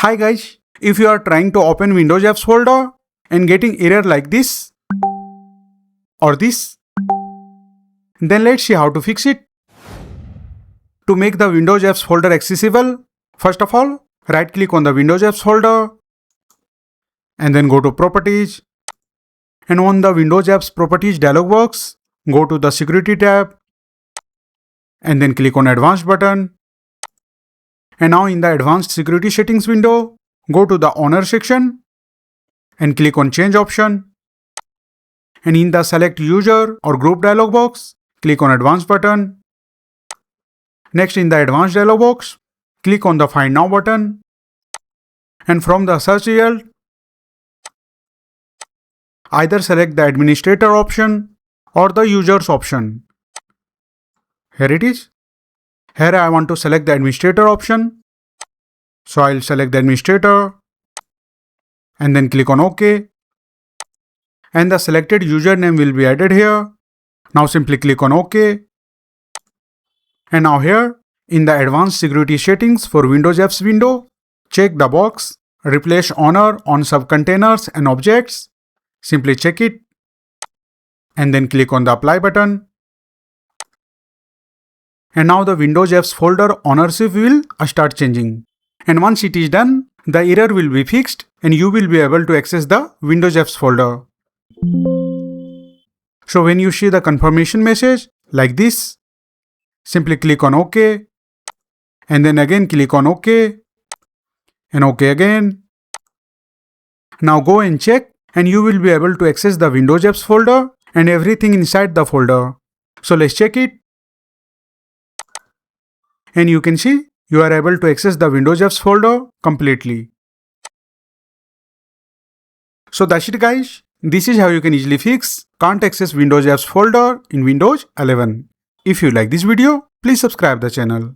Hi guys, if you are trying to open Windows Apps folder and getting error like this or this, then let's see how to fix it. To make the Windows Apps folder accessible, first of all, right click on the Windows Apps folder and then go to Properties, and on the Windows Apps Properties dialog box, go to the Security tab and then click on Advanced button. And now in the Advanced Security Settings window, go to the Owner section and click on Change option. And in the Select User or Group dialog box, click on Advanced button. Next, in the Advanced dialog box, click on the Find Now button. And from the search result, either select the Administrator option or the Users option. Here it is. Here I want to select the Administrator option. So I'll select the Administrator and then click on OK. And the selected username will be added here. Now simply click on OK. And now here, in the Advanced Security Settings for Windows Apps window, check the box Replace Owner on Subcontainers and Objects. Simply check it and then click on the Apply button. And now the Windows Apps folder ownership will start changing. And once it is done, the error will be fixed and you will be able to access the Windows Apps folder. So when you see the confirmation message like this, simply click on OK and then again click on OK and OK again. Now go and check and you will be able to access the Windows Apps folder and everything inside the folder. So let's check it. And you can see you are able to access the Windows Apps folder completely. So that's it guys. This is how you can easily fix can't access Windows Apps folder in Windows 11. If you like this video, please subscribe the channel.